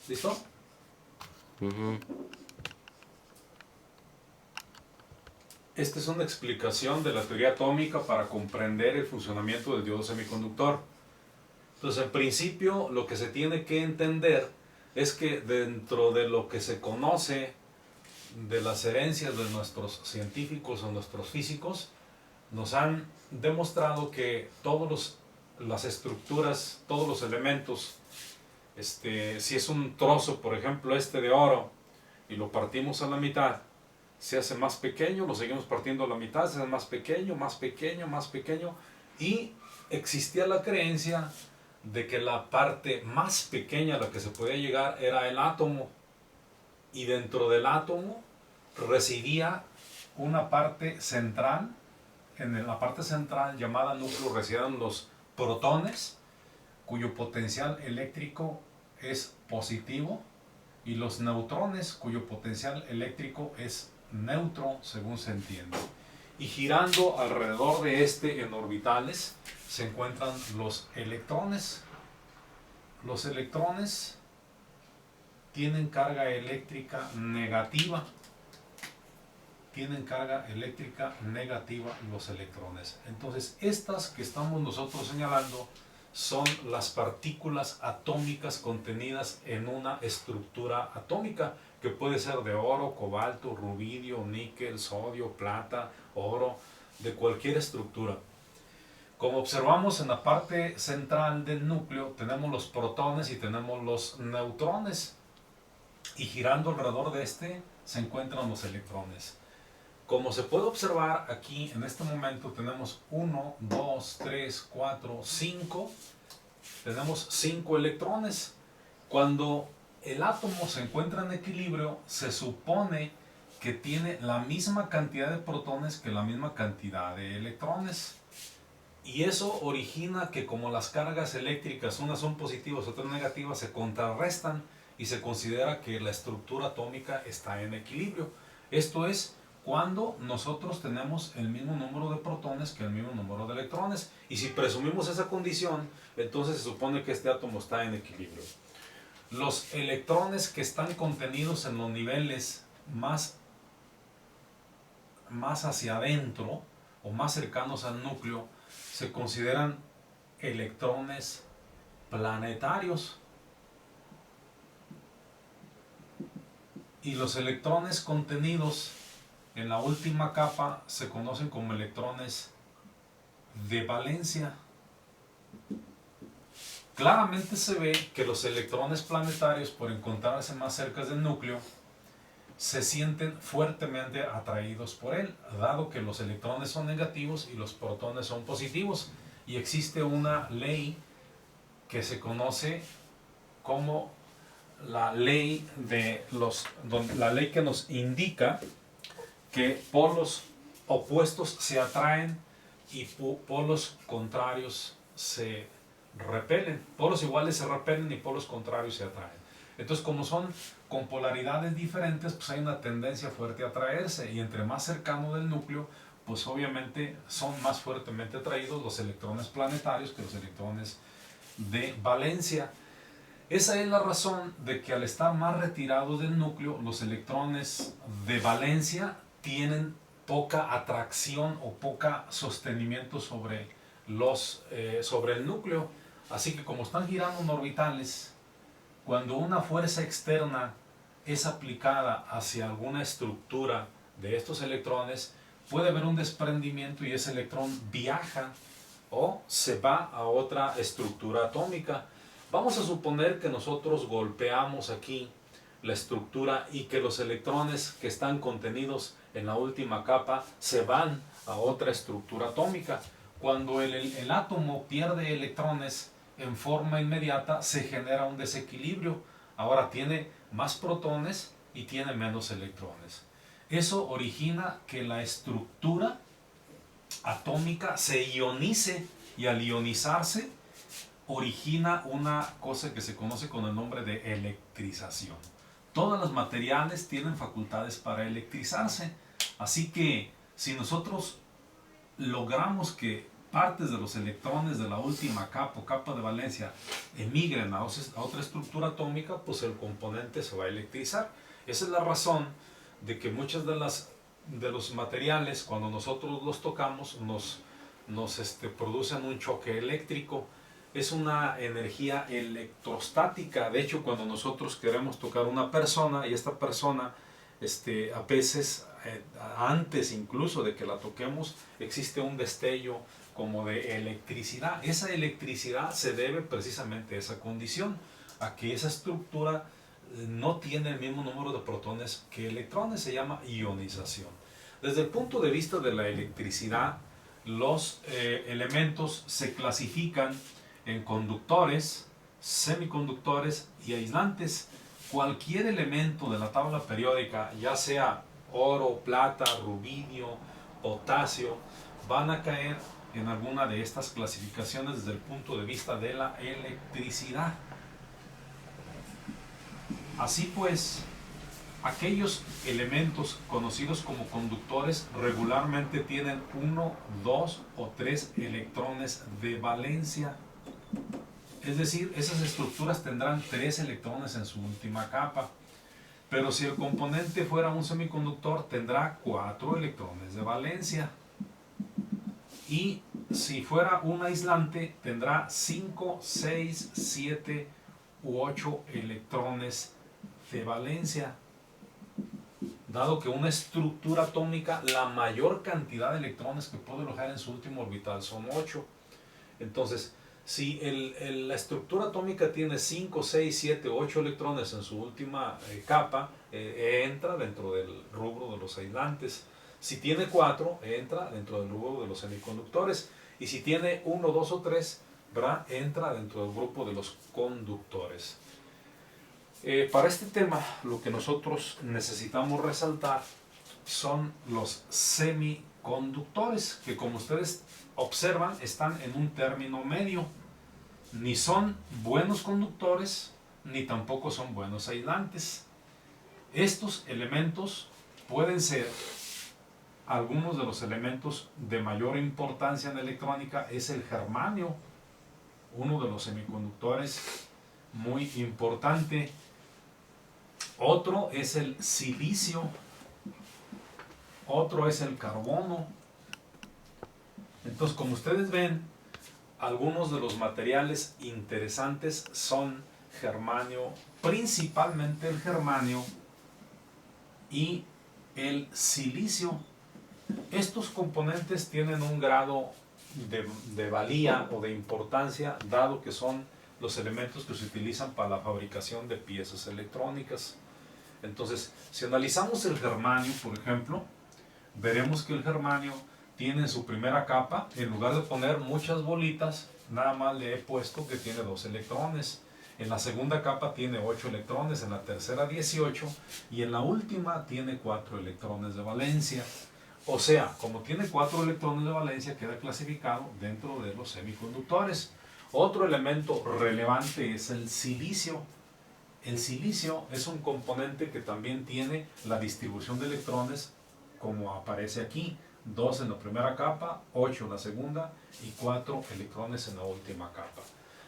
¿Listo? Esta es una explicación de la teoría atómica para comprender el funcionamiento del diodo semiconductor. Entonces, en principio, lo que se tiene que entender es que dentro de lo que se conoce de las herencias de nuestros científicos o nuestros físicos, nos han demostrado que las estructuras, todos los elementos, si es un trozo, por ejemplo, de oro, y lo partimos a la mitad, se hace más pequeño, lo seguimos partiendo a la mitad, se hace más pequeño, más pequeño, más pequeño, y existía la creencia de que la parte más pequeña a la que se podía llegar era el átomo, y dentro del átomo residía una parte central. En la parte central llamada núcleo residían los protones, cuyo potencial eléctrico es positivo, y los neutrones, cuyo potencial eléctrico es neutro, según se entiende. Y girando alrededor de en orbitales se encuentran los electrones. Los electrones tienen carga eléctrica negativa. Tienen carga eléctrica negativa los electrones. Entonces, estas que estamos nosotros señalando son las partículas atómicas contenidas en una estructura atómica, que puede ser de oro, cobalto, rubidio, níquel, sodio, plata, oro, de cualquier estructura. Como observamos en la parte central del núcleo, tenemos los protones y tenemos los neutrones, y girando alrededor de se encuentran los electrones. Como se puede observar aquí, en este momento tenemos 1, 2, 3, 4, 5. Tenemos 5 electrones. Cuando el átomo se encuentra en equilibrio, se supone que tiene la misma cantidad de protones que la misma cantidad de electrones. Y eso origina que, como las cargas eléctricas, unas son positivas, otras negativas, se contrarrestan y se considera que la estructura atómica está en equilibrio. Esto es cuando nosotros tenemos el mismo número de protones que el mismo número de electrones. Y si presumimos esa condición, entonces se supone que este átomo está en equilibrio. Los electrones que están contenidos en los niveles más hacia adentro o más cercanos al núcleo se consideran electrones planetarios. Y los electrones contenidos en la última capa se conocen como electrones de valencia. Claramente se ve que los electrones planetarios, por encontrarse más cerca del núcleo, se sienten fuertemente atraídos por él, dado que los electrones son negativos y los protones son positivos. Y existe una ley que se conoce como la ley la ley que nos indica que polos opuestos se atraen y polos contrarios se repelen. Polos iguales se repelen y polos contrarios se atraen. Entonces, como son con polaridades diferentes, pues hay una tendencia fuerte a atraerse, y entre más cercano del núcleo, pues obviamente son más fuertemente atraídos los electrones planetarios que los electrones de valencia. Esa es la razón de que, al estar más retirados del núcleo, los electrones de valencia tienen poca atracción o poca sostenimiento sobre el núcleo. Así que, como están girando en orbitales, cuando una fuerza externa es aplicada hacia alguna estructura de estos electrones, puede haber un desprendimiento y ese electrón viaja o se va a otra estructura atómica. Vamos a suponer que nosotros golpeamos aquí la estructura y que los electrones que están contenidos en la última capa se van a otra estructura atómica. Cuando el átomo pierde electrones en forma inmediata, se genera un desequilibrio. Ahora tiene más protones y tiene menos electrones. Eso origina que la estructura atómica se ionice, y al ionizarse origina una cosa que se conoce con el nombre de electrización. Todos los materiales tienen facultades para electrizarse, así que si nosotros logramos que partes de los electrones de la última capa o capa de valencia emigren a otra estructura atómica, pues el componente se va a electrizar. Esa es la razón de que muchas de los materiales, cuando nosotros los tocamos, nos producen un choque eléctrico. Es una energía electrostática. De hecho, cuando nosotros queremos tocar a una persona y esta persona, a veces, antes incluso de que la toquemos, existe un destello como de electricidad. Esa electricidad se debe precisamente a esa condición, a que esa estructura no tiene el mismo número de protones que electrones. Se llama ionización. Desde el punto de vista de la electricidad, los elementos se clasifican en conductores, semiconductores y aislantes. Cualquier elemento de la tabla periódica, ya sea oro, plata, rubidio, potasio, van a caer en alguna de estas clasificaciones desde el punto de vista de la electricidad. Así pues, aquellos elementos conocidos como conductores regularmente tienen 1, 2 o 3 electrones de valencia. Es decir, esas estructuras tendrán 3 electrones en su última capa. Pero si el componente fuera un semiconductor, tendrá 4 electrones de valencia. Y si fuera un aislante, tendrá 5, 6, 7 u 8 electrones de valencia. Dado que una estructura atómica, la mayor cantidad de electrones que puede alojar en su último orbital son 8. Entonces, si la estructura atómica tiene 5, 6, 7, 8 electrones en su última capa, entra dentro del rubro de los aislantes. Si tiene 4, entra dentro del rubro de los semiconductores. Y si tiene 1, 2 o 3, entra dentro del grupo de los conductores. Para este tema, lo que nosotros necesitamos resaltar son los semiconductores, que como ustedes observan, están en un término medio. Ni son buenos conductores, ni tampoco son buenos aislantes. Estos elementos pueden ser, algunos de los elementos de mayor importancia en electrónica es el germanio, uno de los semiconductores muy importante. Otro es el silicio, otro es el carbono. Entonces, como ustedes ven, algunos de los materiales interesantes son germanio, principalmente el germanio y el silicio. Estos componentes tienen un grado de valía o de importancia, dado que son los elementos que se utilizan para la fabricación de piezas electrónicas. Entonces, si analizamos el germanio, por ejemplo, veremos que el germanio tiene en su primera capa, en lugar de poner muchas bolitas, nada más le he puesto que tiene 2 electrones. En la segunda capa tiene 8 electrones, en la tercera 18 y en la última tiene 4 electrones de valencia. O sea, como tiene 4 electrones de valencia, queda clasificado dentro de los semiconductores. Otro elemento relevante es el silicio. El silicio es un componente que también tiene la distribución de electrones como aparece aquí. 2 en la primera capa, 8 en la segunda y 4 electrones en la última capa.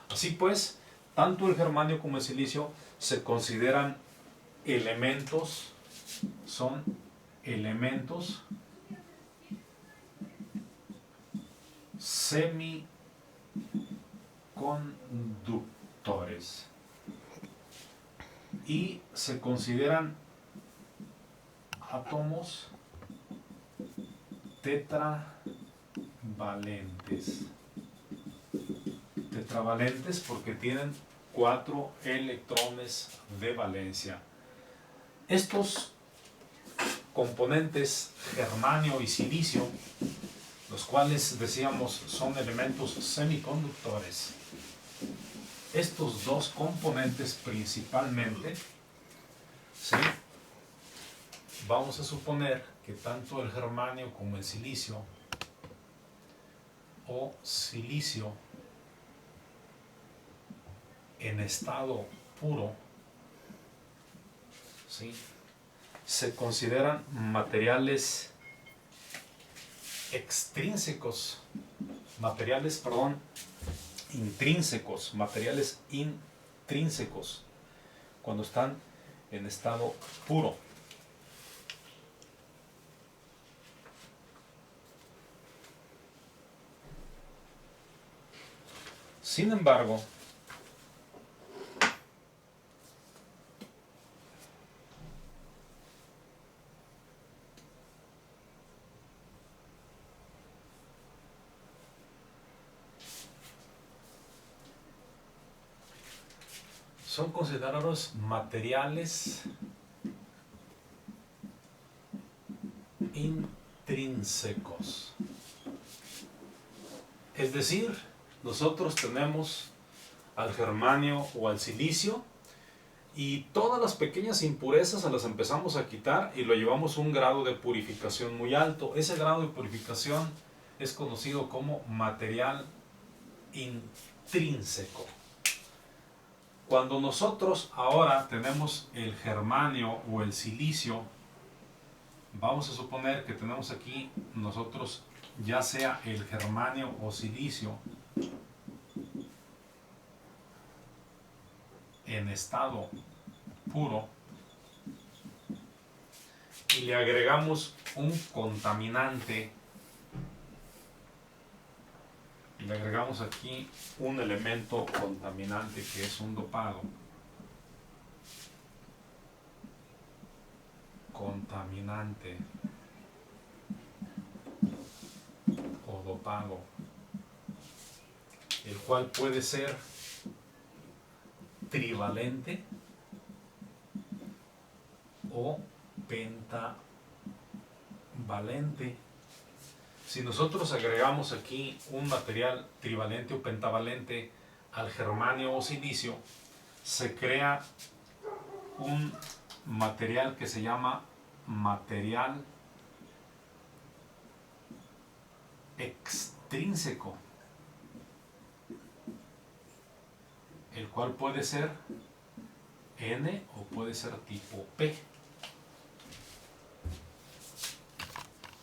Así pues, tanto el germanio como el silicio se consideran elementos, son elementos semiconductores y se consideran átomos tetravalentes. Tetravalentes porque tienen 4 electrones de valencia. Estos componentes germanio y silicio, los cuales decíamos son elementos semiconductores, estos dos componentes principalmente, ¿sí? Vamos a suponer que tanto el germanio como el silicio o silicio en estado puro, ¿sí?, se consideran materiales extrínsecos materiales intrínsecos, cuando están en estado puro. Sin embargo, son considerados materiales intrínsecos. Es decir, nosotros tenemos al germanio o al silicio y todas las pequeñas impurezas se las empezamos a quitar y lo llevamos a un grado de purificación muy alto. Ese grado de purificación es conocido como material intrínseco. Cuando nosotros ahora tenemos el germanio o el silicio, vamos a suponer que tenemos aquí nosotros ya sea el germanio o silicio en estado puro y le agregamos un contaminante. Le agregamos aquí un elemento contaminante que es un dopado. Contaminante o dopado, el cual puede ser trivalente o pentavalente. Si nosotros agregamos aquí un material trivalente o pentavalente al germanio o silicio, se crea un material que se llama material extrínseco, el cual puede ser N o puede ser tipo P.